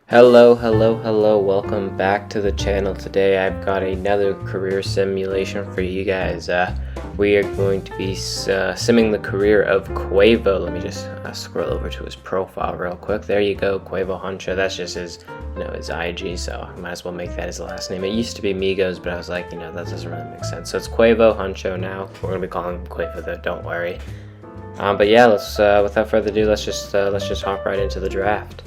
Hello, welcome back to the channel. Today I've got another career simulation for you guys. We are going to be simming the career of Quavo. Let me just scroll over to his profile real quick. There you go, Quavo Huncho. That's just his, his IG, so I might as well make that his last name. It used to be Migos, but I was like, that doesn't really make sense. So it's Quavo Huncho now. We're gonna be calling him Quavo though, don't worry. But yeah, let's without further ado, let's just hop right into the draft.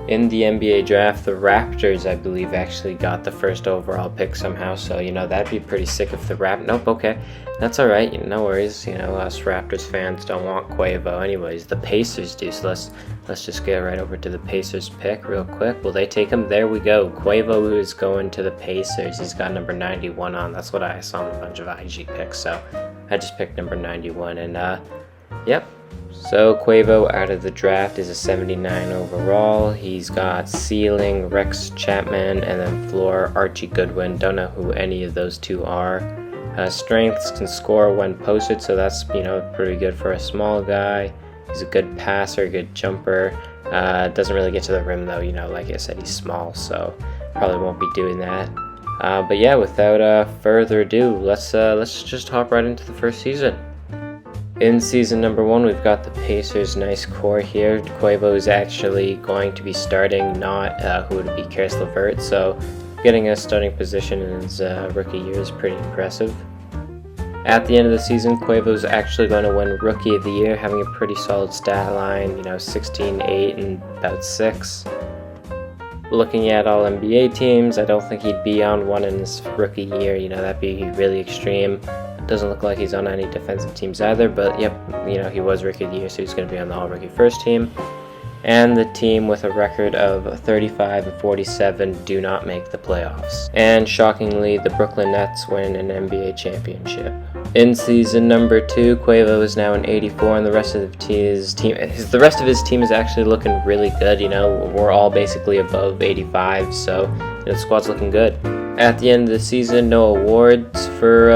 In the NBA draft, the Raptors, I believe, actually got the first overall pick somehow, so, that'd be pretty sick if the Nope, okay, that's alright, no worries, us Raptors fans don't want Quavo anyways, the Pacers do, so let's just get right over to the Pacers pick real quick. Will they take him? There we go, Quavo is going to the Pacers. He's got number 91 on. That's what I saw in a bunch of IG picks, so I just picked number 91, and, yep. So Quavo out of the draft is a 79 overall. He's got ceiling Rex Chapman and then floor Archie Goodwin. Don't know who any of those two are. Strengths, can score when posted, so that's pretty good for a small guy. He's a good passer, good jumper. Doesn't really get to the rim though. Like I said, he's small, so probably won't be doing that. But yeah, without further ado, let's just hop right into the first season. In season number 1, we've got the Pacers' nice core here. Quavo is actually going to be starting, not who would be Karis LeVert, so getting a starting position in his rookie year is pretty impressive. At the end of the season, Quavo is actually going to win Rookie of the Year, having a pretty solid stat line, 16, 8, and about 6. Looking at all NBA teams, I don't think he'd be on one in his rookie year, that'd be really extreme. Doesn't look like he's on any defensive teams either, but yep, he was Rookie of the Year, so he's going to be on the All-Rookie First Team. And the team with a record of 35-47 do not make the playoffs. And shockingly, the Brooklyn Nets win an NBA championship. In season number 2, Quavo is now an 84, and the rest of his team is actually looking really good. We're all basically above 85, so the squad's looking good. At the end of the season, no awards for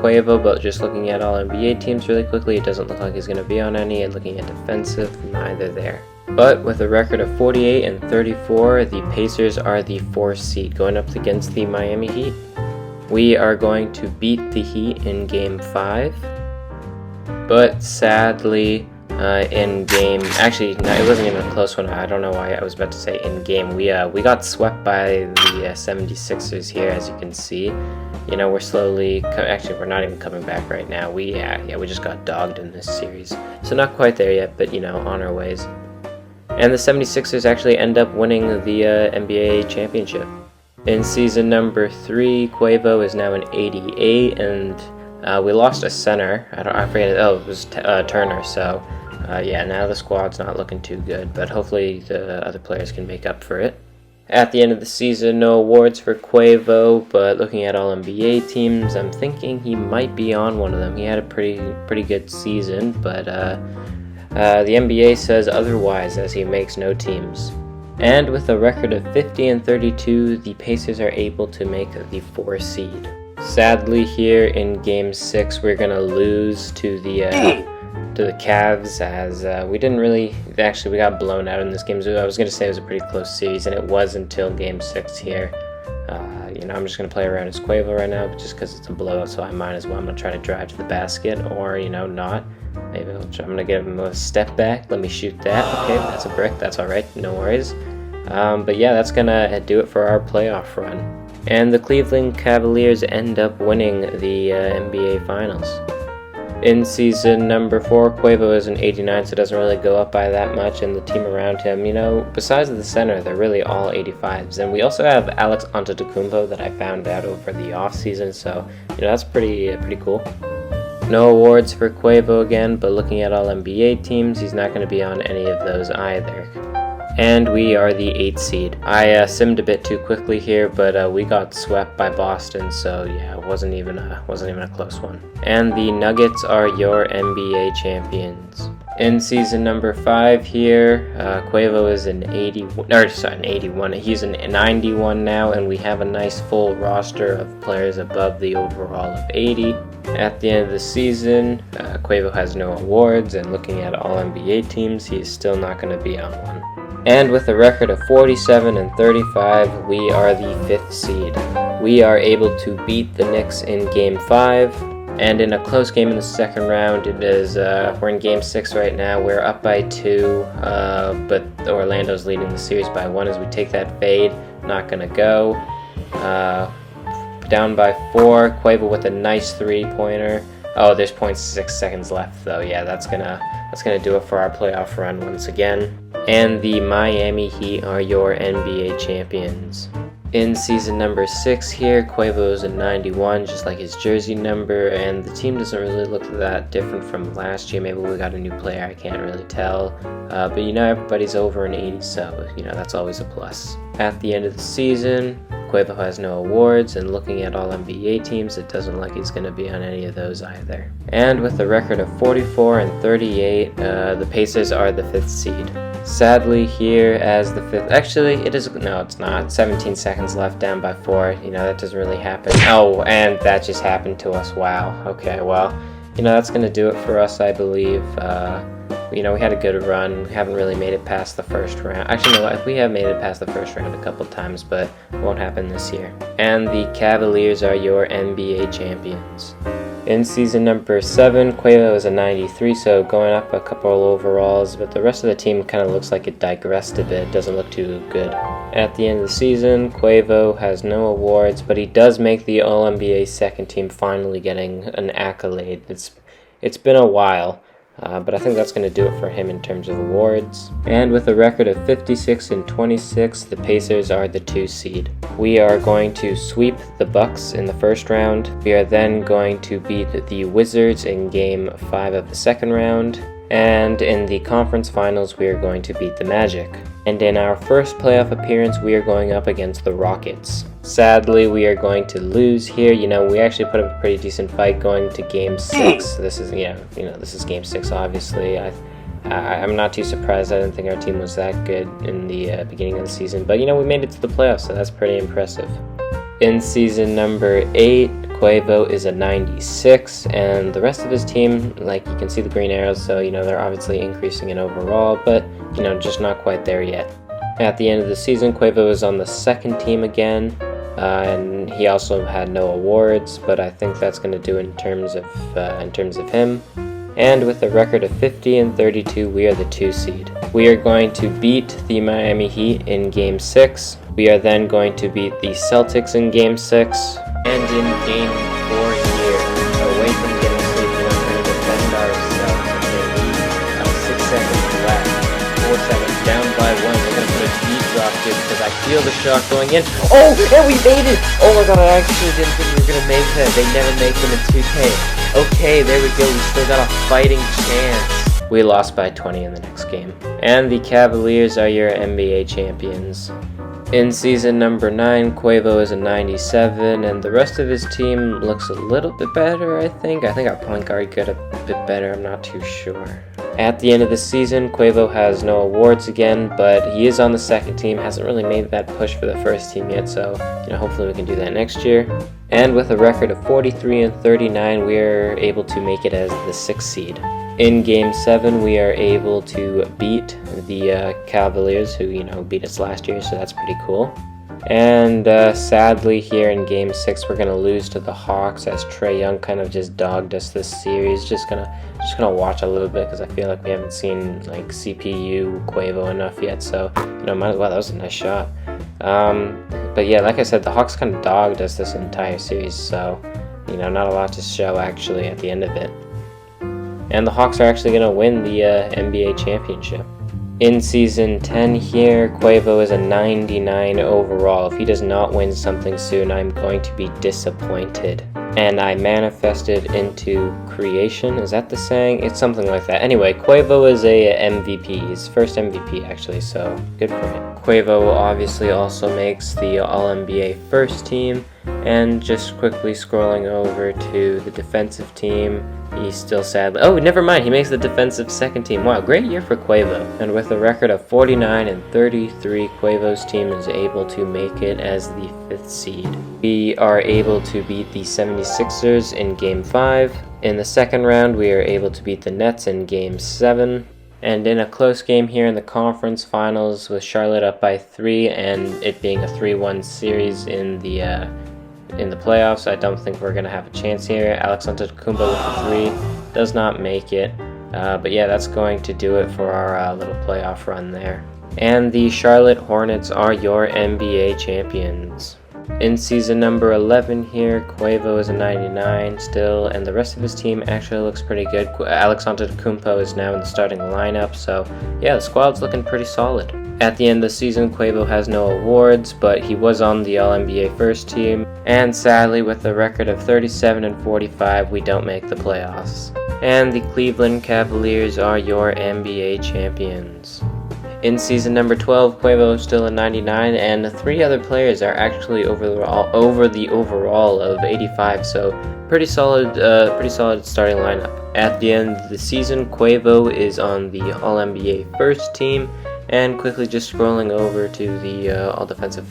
Quavo, but just looking at all NBA teams really quickly, it doesn't look like he's going to be on any, and looking at defensive, neither there. But with a record of 48 and 34, the Pacers are the 4th seed, going up against the Miami Heat. We are going to beat the Heat in Game 5, but sadly, in game, actually, no, it wasn't even a close one. I don't know why I was about to say in game. We got swept by the 76ers here, as you can see. We're slowly, actually, we're not even coming back right now. We just got dogged in this series, so not quite there yet, but on our ways. And the 76ers actually end up winning the NBA championship. In season number 3, Quavo is now an 88, and we lost a center. I forget. Oh, it was Turner. So. Yeah, now the squad's not looking too good, but hopefully the other players can make up for it. At the end of the season, no awards for Quavo, but looking at all NBA teams, I'm thinking he might be on one of them. He had a pretty good season, but the NBA says otherwise, as he makes no teams. And with a record of 50 and 32, the Pacers are able to make the 4th seed. Sadly, here in Game 6, we're gonna lose to the Cavs, as we didn't really, actually we got blown out in this game. So I was going to say it was a pretty close series, and it was until Game 6 here. I'm just going to play around as Quavo right now, just because it's a blowout, so I might as well. I'm going to try to drive to the basket, or, not. Maybe I'm going to give him a step back. Let me shoot that. Okay, that's a brick. That's alright. No worries. But yeah, that's going to do it for our playoff run. And the Cleveland Cavaliers end up winning the NBA Finals. In season number 4, Quavo is an 89, so it doesn't really go up by that much, and the team around him, besides the center, they're really all 85s. And we also have Alex Antetokounmpo that I found out over the offseason, so, that's pretty cool. No awards for Quavo again, but looking at all NBA teams, he's not going to be on any of those either. And we are the 8th seed. I simmed a bit too quickly here, but we got swept by Boston, so yeah, it wasn't even a close one. And the Nuggets are your NBA champions. In season number 5 here, Quavo is an 81. He's an 91 now, and we have a nice full roster of players above the overall of 80. At the end of the season, Quavo has no awards, and looking at all NBA teams, he is still not going to be on one. And with a record of 47 and 35, we are the 5th seed. We are able to beat the Knicks in Game 5, and in a close game in the second round, we're in Game 6 right now. We're up by 2, but Orlando's leading the series by 1 as we take that fade. Not gonna go. Down by 4. Quavo with a nice 3-pointer. Oh, there's 0.6 seconds left though. Yeah, that's gonna do it for our playoff run once again. And the Miami Heat are your NBA champions. In season number 6 here, Quavo's a 91, just like his jersey number, and the team doesn't really look that different from last year. Maybe we got a new player, I can't really tell. But everybody's over an 80, so that's always a plus. At the end of the season, Quavo has no awards, and looking at all NBA teams, it doesn't look like he's going to be on any of those either. And with a record of 44 and 38, the Pacers are the 5th seed. Sadly, here as the 5th, actually, no, it's not. 17 seconds left, down by 4. That doesn't really happen. Oh, and that just happened to us. Wow. Okay, well, that's going to do it for us, I believe. We had a good run. We haven't really made it past the first round. Actually, no, we have made it past the first round a couple times, but it won't happen this year. And the Cavaliers are your NBA champions. In season number 7, Quavo is a 93, so going up a couple overalls, but the rest of the team kind of looks like it digressed a bit. Doesn't look too good. At the end of the season, Quavo has no awards, but he does make the All-NBA second team, finally getting an accolade. It's been a while. But I think that's going to do it for him in terms of awards. And with a record of 56 and 26, the Pacers are the 2 seed. We are going to sweep the Bucks in the first round. We are then going to beat the Wizards in Game 5 of the second round. And in the conference finals, we are going to beat the Magic. And in our first playoff appearance, we are going up against the Rockets. Sadly, we are going to lose here. We actually put up a pretty decent fight going to Game 6. This is, this is Game 6, obviously. I'm not too surprised. I didn't think our team was that good in the beginning of the season. But, we made it to the playoffs, so that's pretty impressive. In season number 8, Quavo is a 96, and the rest of his team, like you can see the green arrows, so they're obviously increasing in overall, but just not quite there yet. At the end of the season, Quavo is on the second team again, and he also had no awards, but I think that's going to do it in terms of him. And with a record of 50 and 32, we are the 2 seed. We are going to beat the Miami Heat in Game 6. We are then going to beat the Celtics in Game 6. And in Game 4 here, away from getting swept, we're going to defend ourselves. Okay, 6 seconds left. 4 seconds, down by 1. We're going to put a deep drop here because I feel the shot going in. Oh, and we made it! Oh my god, I actually didn't think we were going to make that. They never make them in 2K. Okay, there we go. We still got a fighting chance. We lost by 20 in the next game. And the Cavaliers are your NBA champions. In season number 9, Quavo is a 97, and the rest of his team looks a little bit better, I think. I think our point guard got a bit better, I'm not too sure. At the end of the season, Quavo has no awards again, but he is on the second team, hasn't really made that push for the first team yet, so hopefully we can do that next year. And with a record of 43 and 39, we are able to make it as the 6th seed. In Game 7, we are able to beat the Cavaliers, who, beat us last year, so that's pretty cool. And sadly, here in Game 6, we're going to lose to the Hawks as Trae Young kind of just dogged us this series. Just gonna watch a little bit because I feel like we haven't seen like CPU, Quavo enough yet, so, might as well. That was a nice shot. But yeah, like I said, the Hawks kind of dogged us this entire series, so, not a lot to show actually at the end of it. And the Hawks are actually going to win the NBA championship. In season 10 here, Quavo is a 99 overall. If he does not win something soon, I'm going to be disappointed. And I manifested into creation. Is that the saying? It's something like that. Anyway, Quavo is a MVP. His first MVP, actually, so good for him. Quavo obviously also makes the All-NBA first team. And just quickly scrolling over to the defensive team, he's still sadly... Oh, never mind. He makes the defensive second team. Wow, great year for Quavo. And with a record of 49 and 33, Quavo's team is able to make it as the 5th seed. We are able to beat the 76ers in Game 5. In the second round, we are able to beat the Nets in Game 7. And in a close game here in the conference finals with Charlotte up by 3 and it being a 3-1 series in the playoffs, I don't think we're going to have a chance here. Alex Antetokounmpo with a 3 does not make it. But yeah, that's going to do it for our little playoff run there. And the Charlotte Hornets are your NBA champions. In season number 11 here, Quavo is a 99 still, and the rest of his team actually looks pretty good. Alex Antetokounmpo is now in the starting lineup, so yeah, the squad's looking pretty solid. At the end of the season, Quavo has no awards, but he was on the All-NBA first team, and sadly, with a record of 37 and 45, we don't make the playoffs. And the Cleveland Cavaliers are your NBA champions. In season number 12, Quavo is still a 99, and the 3 other players are actually over the overall of 85, so pretty solid starting lineup. At the end of the season, Quavo is on the All-NBA first team, and quickly just scrolling over to the All-Defensive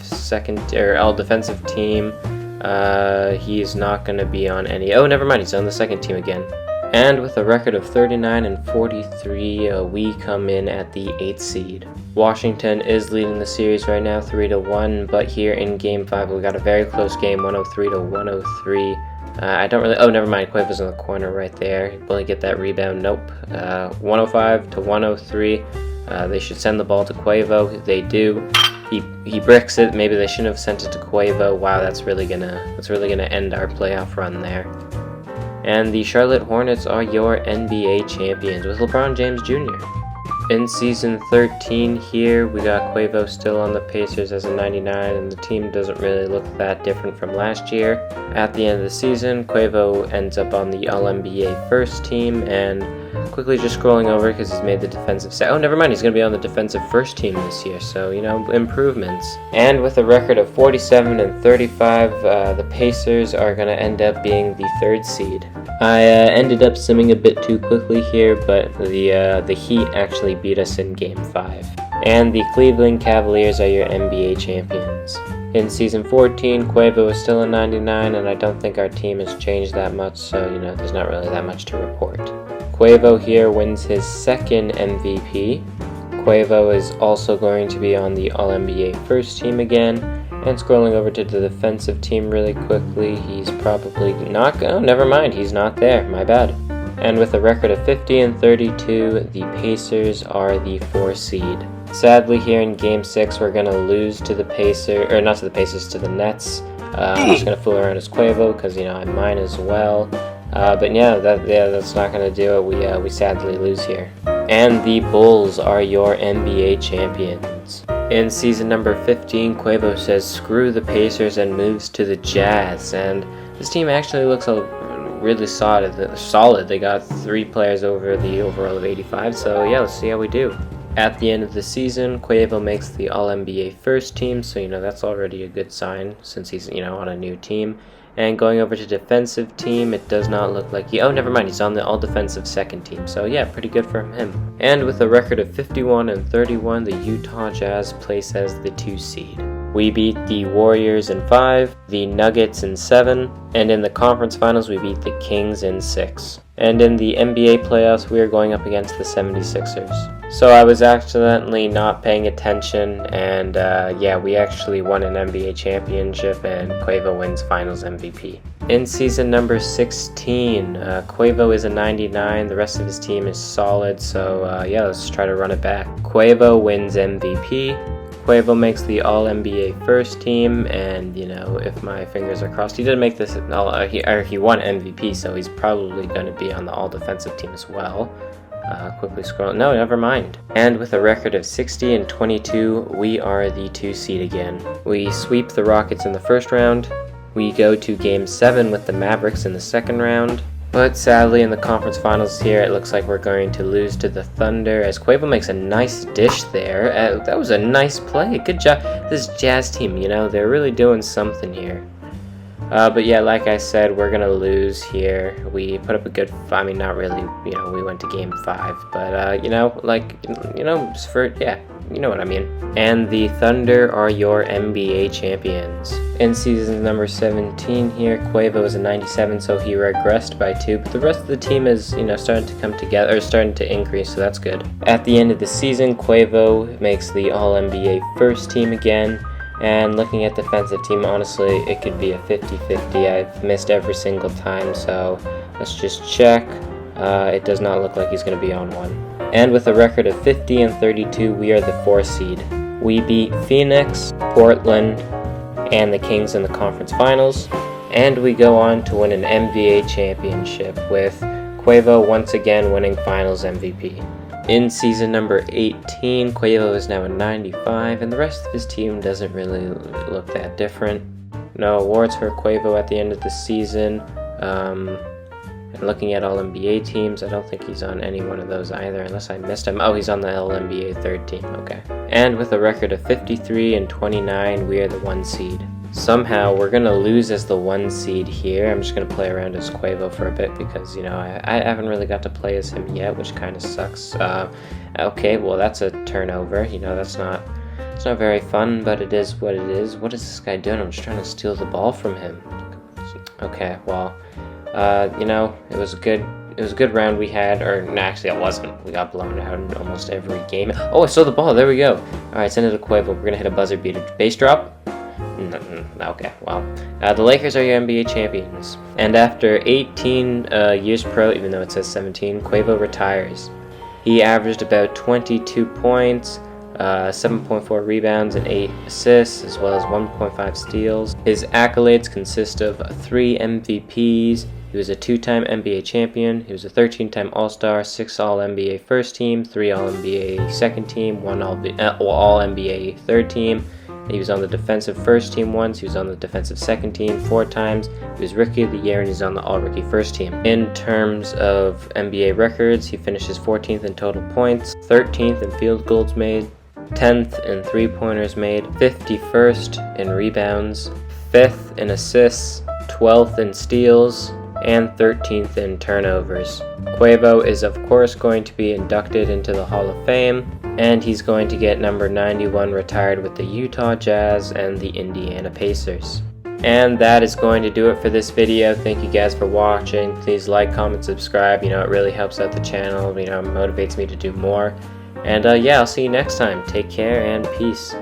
team, he is not going to be on any. Oh, never mind, he's on the second team again. And with a record of 39 and 43, we come in at the 8th seed. Washington is leading the series right now, 3-1, but here in Game 5, we got a very close game, 103-103. I don't really. Oh, never mind. Quavo's in the corner right there. Will he get that rebound? Nope. 105-103. They should send the ball to Quavo. They do. He bricks it. Maybe they shouldn't have sent it to Quavo. Wow, that's really gonna end our playoff run there. And the Charlotte Hornets are your NBA champions with LeBron James Jr. In season 13 here, we got Quavo still on the Pacers as a 99, and the team doesn't really look that different from last year. At the end of the season, Quavo ends up on the All-NBA first team, and quickly just scrolling over because he's made the defensive set. Oh, never mind, he's going to be on the defensive first team this year, so, improvements. And with a record of 47 and 35, the Pacers are going to end up being the 3rd seed. I ended up simming a bit too quickly here, but the Heat actually beat us in Game 5. And the Cleveland Cavaliers are your NBA champions. In Season 14, Quavo is still a 99, and I don't think our team has changed that much, so, there's not really that much to report. Quavo here wins his 2nd MVP. Quavo is also going to be on the All-NBA first team again. And scrolling over to the defensive team really quickly, he's probably not. Oh, never mind, he's not there. My bad. And with a record of 50 and 32, the Pacers are the 4th seed. Sadly, here in Game 6, we're gonna lose to the Pacers, or not to the Pacers, to the Nets. I'm just gonna fool around as Quavo because I might as well. But yeah, that's not gonna do it. We sadly lose here. And the Bulls are your NBA champions. In season number 15, Quavo says screw the Pacers and moves to the Jazz, and this team actually looks really solid. They got 3 players over the overall of 85, so yeah, let's see how we do. At the end of the season, Quavo makes the All-NBA first team, so that's already a good sign since he's on a new team. And going over to defensive team, it does not look like oh, never mind, he's on the all-defensive second team. So yeah, pretty good for him. And with a record of 51 and 31, the Utah Jazz place as the 2 seed. We beat the Warriors in 5, the Nuggets in 7, and in the conference finals, we beat the Kings in 6. And in the NBA playoffs, we are going up against the 76ers. So I was accidentally not paying attention, and we actually won an NBA championship, and Quavo wins Finals MVP. In season number 16, Quavo is a 99, the rest of his team is solid, so let's try to run it back. Quavo wins MVP, Quavo makes the All-NBA first team, and if my fingers are crossed, he did make this, he won MVP, so he's probably going to be on the All-Defensive team as well. Quickly scroll. No, never mind. And with a record of 60 and 22, we are the 2 seed again. We sweep the Rockets in the first round. We go to Game 7 with the Mavericks in the second round. But sadly, in the conference finals here, it looks like we're going to lose to the Thunder as Quavo makes a nice dish there. That was a nice play. Good job. This Jazz team, they're really doing something here. But yeah, like I said, we're gonna lose here. We put up a good, I mean, not really, you know, we went to game 5, but you know, like, you know, yeah, you know what I mean. And the Thunder are your NBA champions. In season number 17 here, Quavo is a 97, so he regressed by 2, but the rest of the team is, you know, starting to come together, or starting to increase, so that's good. At the end of the season, Quavo makes the All-NBA first team again. And looking at defensive team, honestly, it could be a 50-50. I've missed every single time, so let's just check. It does not look like he's going to be on one. And with a record of 50-32, we are the 4th seed. We beat Phoenix, Portland, and the Kings in the conference finals. And we go on to win an NBA championship with Quavo once again winning finals MVP. In season number 18, Quavo is now a 95, and the rest of his team doesn't really look that different. No awards for Quavo at the end of the season. And looking at all NBA teams, I don't think he's on any one of those either, unless I missed him. Oh, he's on the All-NBA 3rd team, okay. And with a record of 53-29, we are the 1 seed. Somehow, we're going to lose as the 1 seed here. I'm just going to play around as Quavo for a bit because, you know, I haven't really got to play as him yet, which kind of sucks. Okay, well, that's a turnover. You know, it's not very fun, but it is what it is. What is this guy doing? I'm just trying to steal the ball from him. Okay, well, you know, it was a good round we had, or no, actually it wasn't. We got blown out in almost every game. Oh, I stole the ball. There we go. All right, send it to Quavo. We're going to hit a buzzer beater. Base drop. Okay, well, the Lakers are your NBA champions. And after 18 years pro, even though it says 17, Quavo retires. He averaged about 22 points, 7.4 rebounds, and 8 assists, as well as 1.5 steals. His accolades consist of 3 MVPs. He was a 2-time NBA champion. He was a 13-time All-Star, 6 All-NBA first team, 3 All-NBA second team, 1 All-NBA third team. He was on the defensive first team once, he was on the defensive second team 4 times, he was Rookie of the Year, and he's on the All-Rookie first team. In terms of NBA records, he finishes 14th in total points, 13th in field goals made, 10th in three-pointers made, 51st in rebounds, 5th in assists, 12th in steals, and 13th in turnovers. Quavo is of course going to be inducted into the Hall of Fame, and he's going to get number 91 retired with the Utah Jazz and the Indiana Pacers. And that is going to do it for this video. Thank you guys for watching. Please like, comment, subscribe. You know, it really helps out the channel. You know, it motivates me to do more. And yeah, I'll see you next time. Take care and peace.